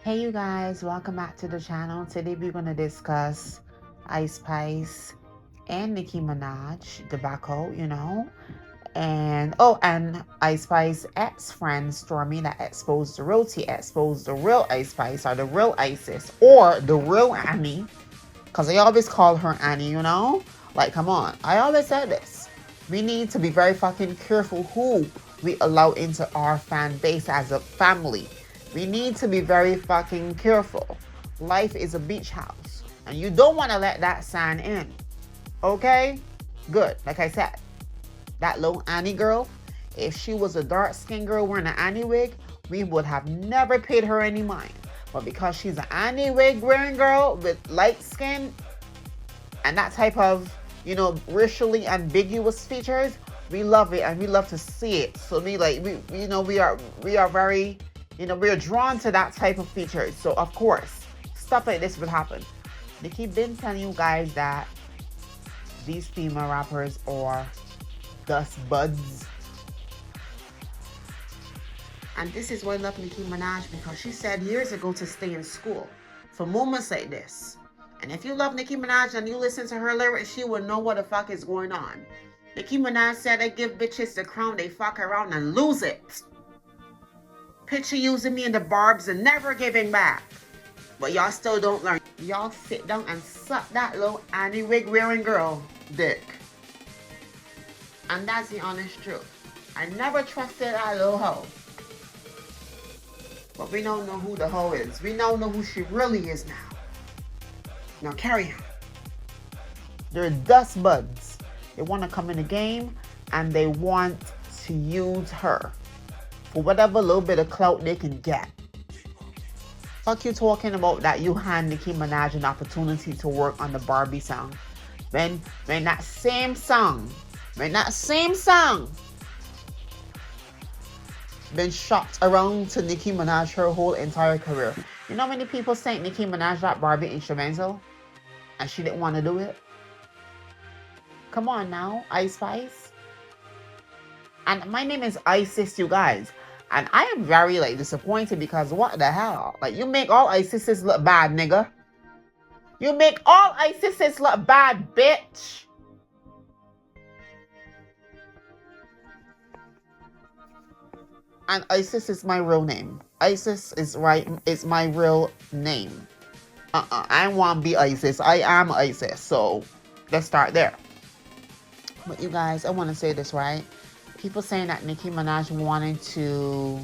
Hey you guys, welcome back to the channel. Today we're going to discuss Ice Spice and Nicki Minaj, debacle. And Ice Spice ex-friend Stormy that exposed the real tea, exposed the real Ice Spice or the real Isis or the real Annie. Because I always call her Annie. Like, come on. I always said this. We need to be very fucking careful who we allow into our fan base as a family. We need to be very fucking careful. Life is a beach house. And you don't want to let that sand in. Okay? Good. Like I said, that little Annie girl, if she was a dark-skinned girl wearing an Annie wig, we would have never paid her any mind. But because she's an Annie wig wearing girl with light skin and that type of, racially ambiguous features, we love it and we love to see it. So we are very, we are drawn to that type of features. So of course, stuff like this would happen. Nicki been telling you guys that these female rappers are dust buds. And this is why I love Nicki Minaj, because she said years ago to stay in school for moments like this. And if you love Nicki Minaj and you listen to her lyrics, she will know what the fuck is going on. Nicki Minaj said they give bitches the crown, they fuck around and lose it. Picture using me in the Barbz and never giving back. But y'all still don't learn. Y'all sit down and suck that little Annie wig wearing girl dick. And that's the honest truth. I never trusted that little hoe. But we don't know who the hoe is. We don't know who she really is now. Now carry on. They're dust buds. They want to come in the game and they want to use her for whatever little bit of clout they can get. Fuck you talking about that you hand Nicki Minaj an opportunity to work on the Barbie song. When that same song been shopped around to Nicki Minaj her whole entire career. You know how many people think Nicki Minaj that Barbie instrumental and she didn't want to do it? Come on now, Ice Spice. And my name is Isis, you guys. And I am very disappointed because what the hell? You make all Isises look bad, nigga. You make all Isises look bad, bitch. And Isis is my real name. Isis is my real name. I want to be Isis. I am Isis. So let's start there. But you guys, I want to say this, right? People saying that Nicki Minaj wanted to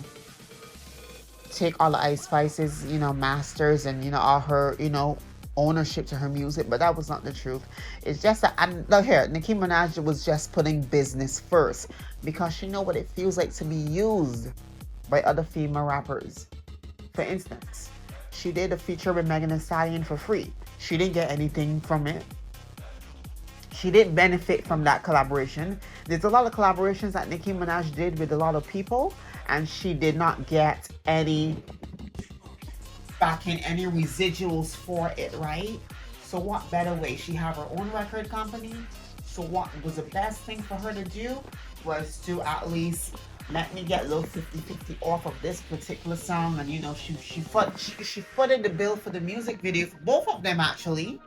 take all the Ice Spice's, masters and, all her, ownership to her music, but that was not the truth. It's just that, look here, Nicki Minaj was just putting business first because she know what it feels like to be used by other female rappers. For instance, she did a feature with Megan Thee Stallion for free. She didn't get anything from it. She didn't benefit from that collaboration. There's a lot of collaborations that Nicki Minaj did with a lot of people, and she did not get any back in any residuals for it, right? So what better way? She have her own record company. So what was the best thing for her to do was to at least let me get a little 50-50 off of this particular song. And she footed the bill for the music video for both of them actually.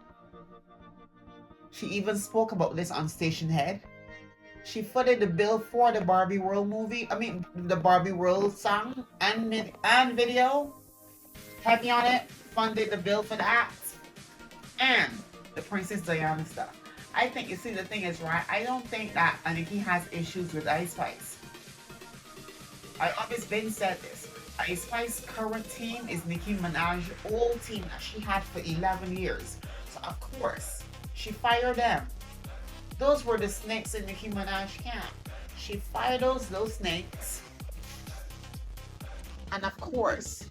She even spoke about this on Station Head. She footed the bill for the Barbie World movie. The Barbie World song and video. Heavy on it, funded the bill for that, and the Princess Diana stuff. I think, you see, the thing is, right, I don't think that Nicki has issues with Ice Spice. I always been said this. Ice Spice current team is Nicki Minaj's old team that she had for 11 years. So of course, she fired them. Those were the snakes in Nicki Minaj camp. She fired those snakes. And of course,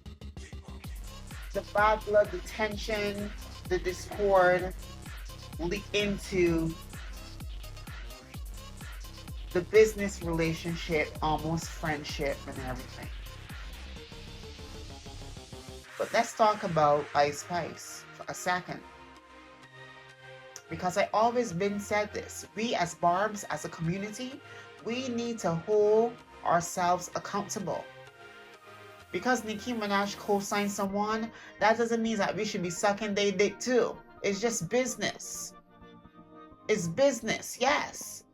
the bad blood, the tension, the discord leaked into the business relationship, almost friendship and everything. But let's talk about Ice Spice for a second. Because I always been said this. We as Barbz, as a community, we need to hold ourselves accountable. Because Nicki Minaj co-signed someone, that doesn't mean that we should be sucking their dick too. It's just business. It's business, yes.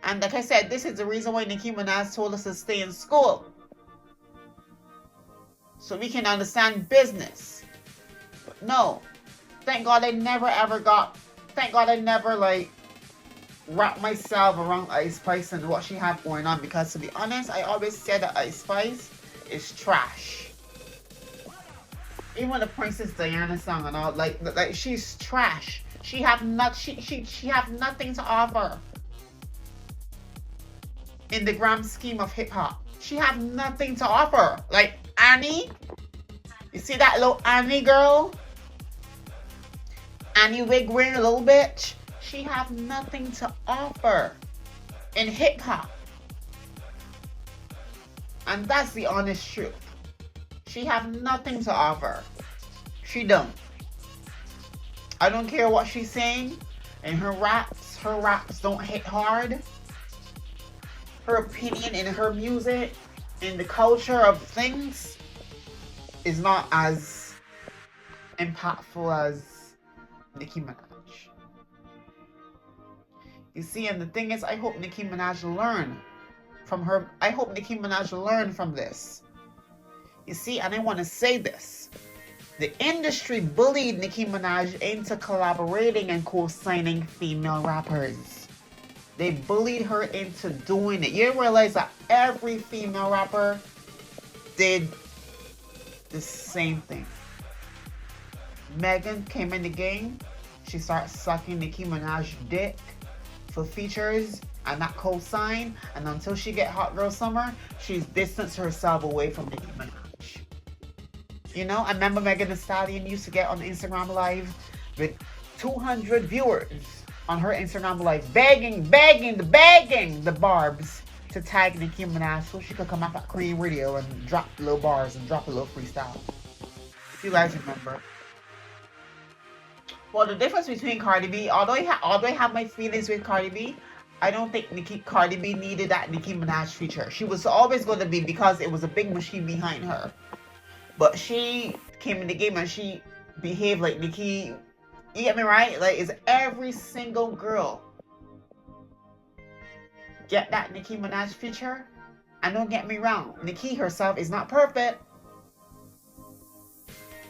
And like I said, this is the reason why Nicki Minaj told us to stay in school. So we can understand business. But no. Thank God I never ever thank God I never like wrap myself around Ice Spice and what she had going on, because to be honest, I always said that Ice Spice is trash. Even the Princess Diana song and all, like she's trash. She have nothing to offer in the grand scheme of hip hop. She have nothing to offer. Like Annie, you see that little Annie girl? Annie wig wearing a little bitch. She have nothing to offer in hip hop. And that's the honest truth. She have nothing to offer. She don't. I don't care what she's saying. And her raps don't hit hard. Her opinion in her music, in the culture of things, is not as impactful as Nicki Minaj. You see, and the thing is, I hope Nicki Minaj learn from her. I hope Nicki Minaj learn from this. You see, and I want to say this. The industry bullied Nicki Minaj into collaborating and co-signing female rappers. They bullied her into doing it. You realize that every female rapper did the same thing. Megan came in the game. She started sucking Nicki Minaj dick for features and not co-sign. And until she get Hot Girl Summer, she's distanced herself away from Nicki Minaj. You know, I remember Megan Thee Stallion used to get on Instagram Live with 200 viewers on her Instagram Live, begging the Barbz to tag Nicki Minaj so she could come up at Queen Radio and drop little bars and drop a little freestyle. If you guys remember. Well, the difference between Cardi B, although I have my feelings with Cardi B, I don't think Cardi B needed that Nicki Minaj feature. She was always going to be, because it was a big machine behind her. But she came in the game and she behaved like Nicki. You get me right? Like, is every single girl get that Nicki Minaj feature? And don't get me wrong, Nicki herself is not perfect.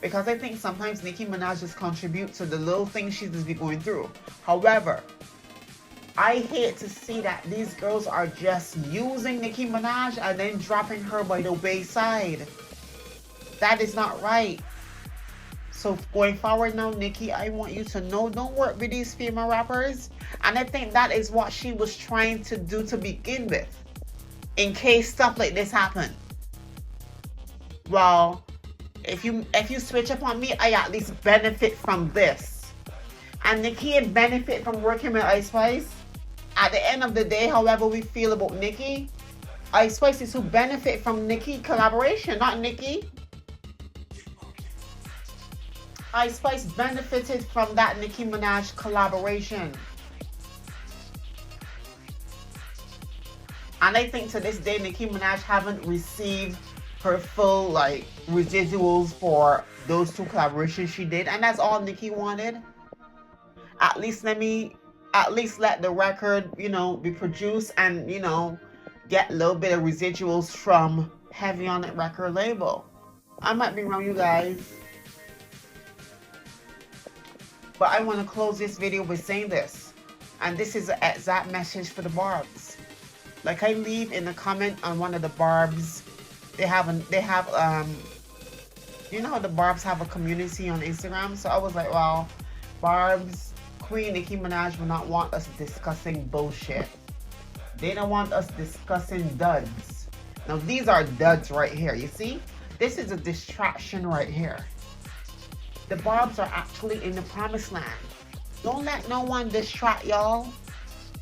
Because I think sometimes Nicki Minaj just contributes to the little things she just be going through. However, I hate to see that these girls are just using Nicki Minaj and then dropping her by the wayside. That is not right. So going forward now, Nicki, I want you to know, don't work with these female rappers. And I think that is what she was trying to do to begin with, in case stuff like this happen. Well, if you switch up on me, I at least benefit from this. And Nicki benefit from working with Ice Spice. At the end of the day, however we feel about Nicki, Ice Spice is who benefit from Nicki collaboration, not Nicki. Ice Spice benefited from that Nicki Minaj collaboration. And I think to this day, Nicki Minaj haven't received her full residuals for those two collaborations she did. And that's all Nicki wanted. At least let the record, be produced and, get a little bit of residuals from Heavy on It record label. I might be wrong, you guys. But I want to close this video with saying this. And this is the exact message for the Barbz. Like I leave in the comment on one of the Barbz. They have you know how the Barbz have a community on Instagram? So I was like, well, Barbz, Queen Nicki Minaj will not want us discussing bullshit. They don't want us discussing duds. Now these are duds right here. You see? This is a distraction right here. The Barbz are actually in the promised land. Don't let no one distract y'all.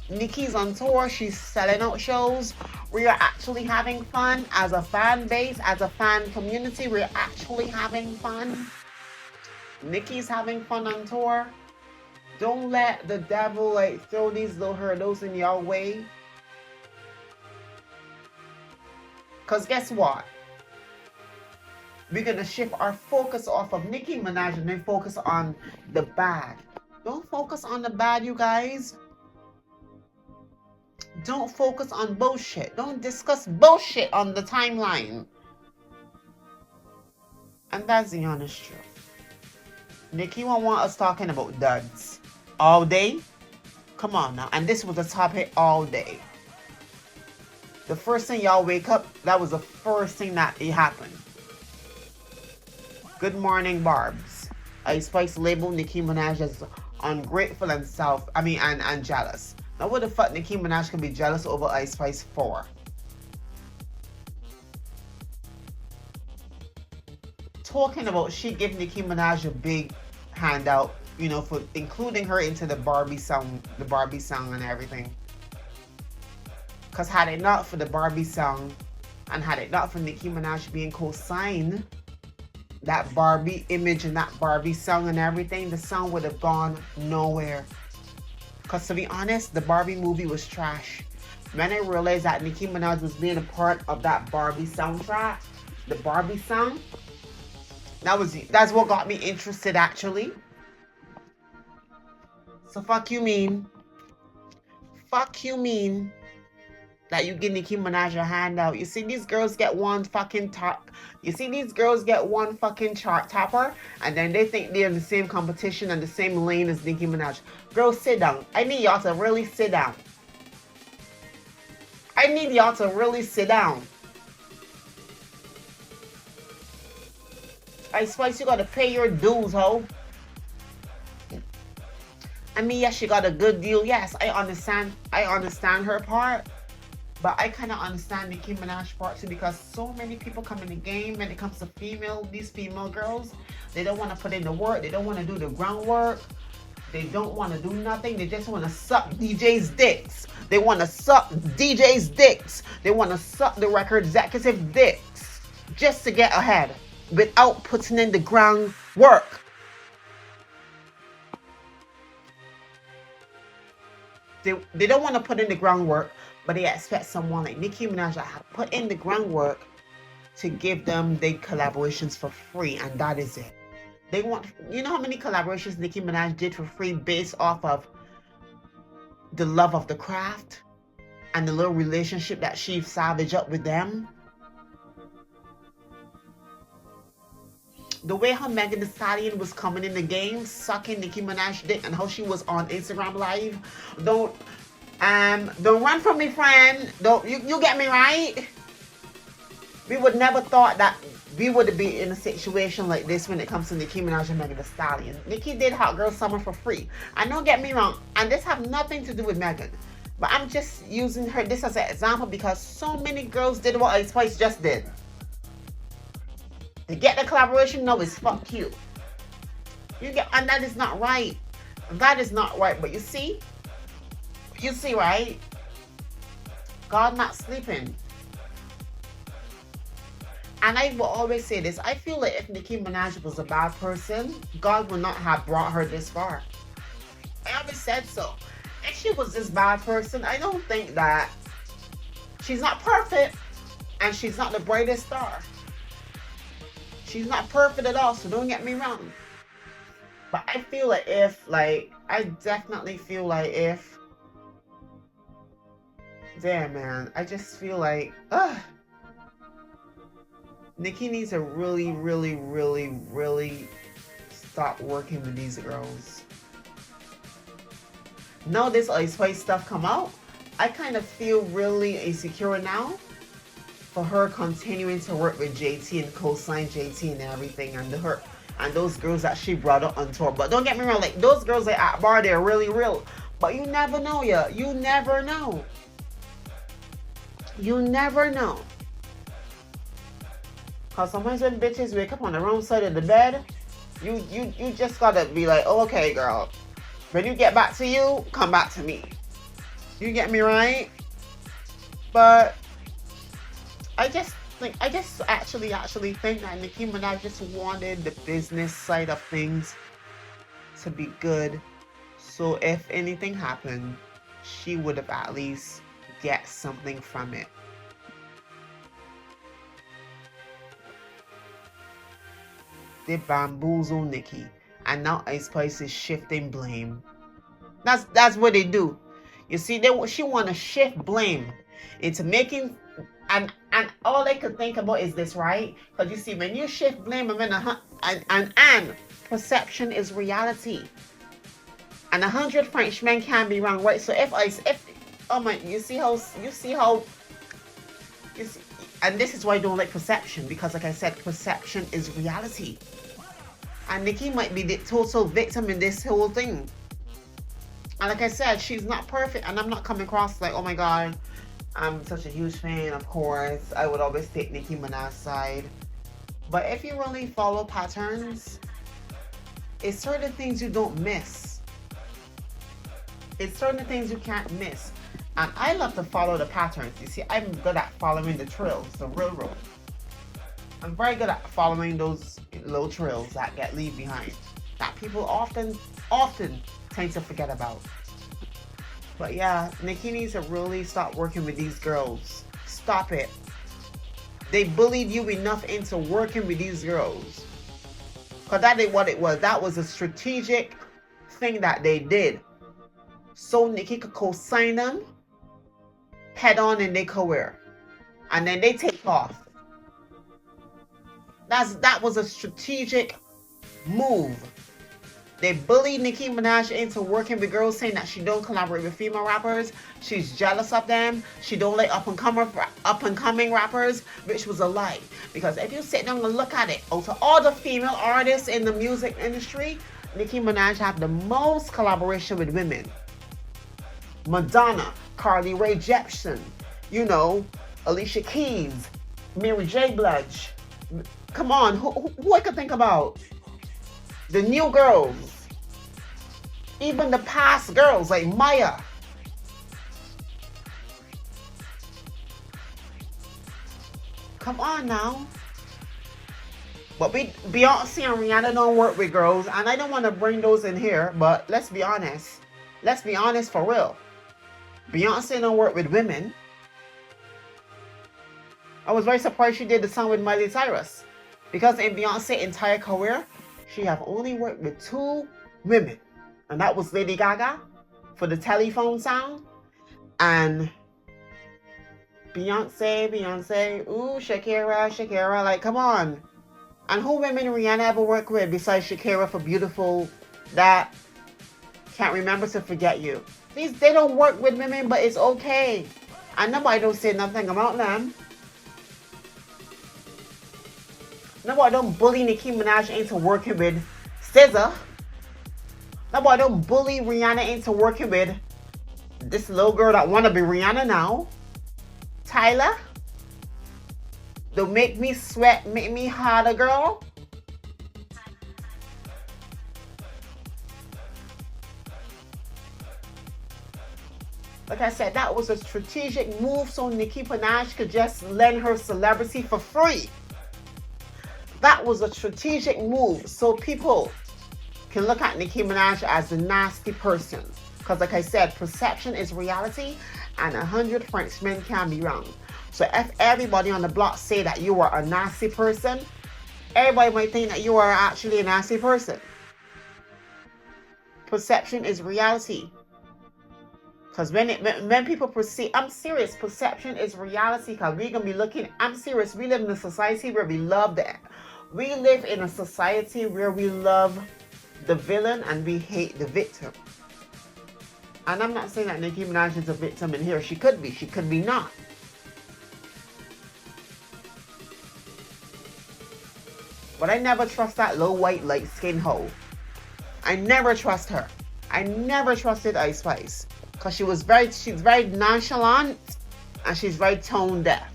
Nicki's on tour. She's selling out shows. We are actually having fun as a fan base, as a fan community. We're actually having fun. Nicki's having fun on tour. Don't let the devil throw these little hurdles in your way. Because guess what? We're gonna shift our focus off of Nicki Minaj and then focus on the bad. Don't focus on the bad, you guys. Don't focus on bullshit. Don't discuss bullshit on the timeline. And that's the honest truth. Nicki won't want us talking about duds all day. Come on now. And this was the topic all day. The first thing y'all wake up, that was the first thing that happened. Good morning, Barbz. Ice Spice labeled Nicki Minaj as ungrateful and jealous. Now what the fuck Nicki Minaj can be jealous over Ice Spice for? Talking about she gave Nicki Minaj a big handout, you know, for including her into the Barbie song and everything. Because had it not for the Barbie song and had it not for Nicki Minaj being co-signed, that Barbie image and that Barbie song and everything, the song would have gone nowhere. Because to be honest, the Barbie movie was trash. When I realized that Nicki Minaj was being a part of that Barbie soundtrack, the Barbie song, that's what got me interested actually. So fuck you mean that you give Nicki Minaj a handout. You see these girls get one fucking chart topper, and then they think they're in the same competition and the same lane as Nicki Minaj. Girls, sit down. I need y'all to really sit down. Ice Spice, you gotta pay your dues, ho. I mean, yes, she got a good deal. Yes, I understand her part. But I kind of understand Nicki Minaj part too, because so many people come in the game when it comes to these female girls. They don't want to put in the work. They don't want to do the groundwork. They don't want to do nothing. They just want to suck DJs' dicks. They want to suck DJs' dicks. They want to suck the record executive dicks just to get ahead without putting in the groundwork. They don't want to put in the groundwork, but they expect someone like Nicki Minaj to have put in the groundwork to give them the collaborations for free, and that is it. They want, you know how many collaborations Nicki Minaj did for free based off of the love of the craft and the little relationship that she salvaged up with them? The way how Megan Thee Stallion was coming in the game, sucking Nicki Minaj dick, and how she was on Instagram Live. Don't run from me, friend. Don't you get me right? We would never thought that we would be in a situation like this when it comes to Nicki Minaj and Megan Thee Stallion. Nicki did Hot Girl Summer for free. And don't get me wrong, and this have nothing to do with Megan. But I'm just using this as an example because so many girls did what Ice Spice just did. To get the collaboration, no, it's fuck you. And that is not right. That is not right. But you see, right? God not sleeping. And I will always say this. I feel like if Nicki Minaj was a bad person, God would not have brought her this far. I always said so. If she was this bad person, I don't think that she's not perfect and she's not the brightest star. She's not perfect at all, so don't get me wrong. But I feel like damn, man, I just feel like, Nicki needs to really, really, really, really stop working with these girls. Now this Ice Spice stuff come out, I kind of feel really insecure now for her continuing to work with JT and co-sign JT and everything, and those girls that she brought up on tour. But don't get me wrong, like those girls at bar, they're really real. But you never know, you never know. You never know. Cause sometimes when bitches wake up on the wrong side of the bed, you just gotta be like, oh, okay, girl. When you get back to you, come back to me. You get me right? But I just actually think that Nicki Minaj just wanted the business side of things to be good. So if anything happened, she would have at least get something from it. They bamboozle Nicki. And now Ice Spice is shifting blame. That's what they do. You see, she want to shift blame into making, and all they could think about is this, right? Because you see, when you shift blame, and perception is reality, and 100 Frenchmen can be wrong, right? So if oh my, you see how, and this is why I don't like perception, because like I said, perception is reality, and Nicki might be the total victim in this whole thing. And like I said, she's not perfect, and I'm not coming across like, oh my god, I'm such a huge fan. Of course, I would always take Nicki Minaj's side. But if you really follow patterns, it's certain things you don't miss. It's certain things you can't miss. And I love to follow the patterns. You see, I'm good at following the trails, the railroad. I'm very good at following those little trails that get left behind, that people often tend to forget about. But yeah, Nicki needs to really stop working with these girls. Stop it. They bullied you enough into working with these girls. Because that ain't what it was. That was a strategic thing that they did. So Nicki could co-sign them head on in their career. And then they take off. That was a strategic move. They bullied Nicki Minaj into working with girls, saying that she don't collaborate with female rappers. She's jealous of them. She don't like up and coming rappers, which was a lie. Because if you sit down and look at it, out of all the female artists in the music industry, Nicki Minaj had the most collaboration with women. Madonna, Carly Rae Jepsen, Alicia Keys, Mary J. Blige. Come on, who I could think about? The new girls, even the past girls like Maya. Come on now. But Beyonce and Rihanna don't work with girls, and I don't want to bring those in here, but let's be honest. Let's be honest for real. Beyonce don't work with women. I was very surprised she did the song with Miley Cyrus, because in Beyonce's entire career, she have only worked with 2 women. And that was Lady Gaga for the telephone sound. And Beyonce, ooh, Shakira, like, come on. And who women Rihanna ever worked with besides Shakira for Beautiful, that Can't Remember to Forget You? They don't work with women, but it's okay. And nobody don't say nothing about them. Nobody don't bully Nicki Minaj into working with SZA. Nobody don't bully Rihanna into working with this little girl that wanna be Rihanna now. Tyler. Don't make me sweat, make me harder, girl. Like I said, that was a strategic move so Nicki Minaj could just lend her celebrity for free. That was a strategic move so people can look at Nicki Minaj as a nasty person. Because like I said, perception is reality, and 100 Frenchmen can be wrong. So if everybody on the block say that you are a nasty person, everybody might think that you are actually a nasty person. Perception is reality. Because when people perceive, I'm serious, perception is reality. Because we're going to be looking, I'm serious, we live in a society where we love that. We live in a society where we love the villain and we hate the victim. And I'm not saying that Nicki Minaj is a victim in here. She could be not. But I never trust that low white light skin hoe. I never trust her. I never trusted Ice Spice. Because she's very nonchalant and she's very tone deaf.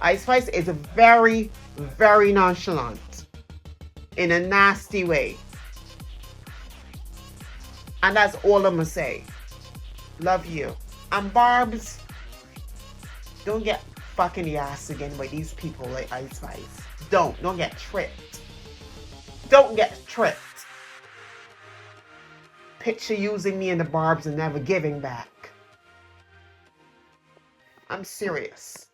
Ice Spice is very, very nonchalant. In a nasty way. And that's all I'm going to say. Love you. And Barbz, don't get fucking the ass again by these people like Ice Spice. Don't get tricked. Don't get tricked. Picture using me in the Barbz and never giving back. I'm serious.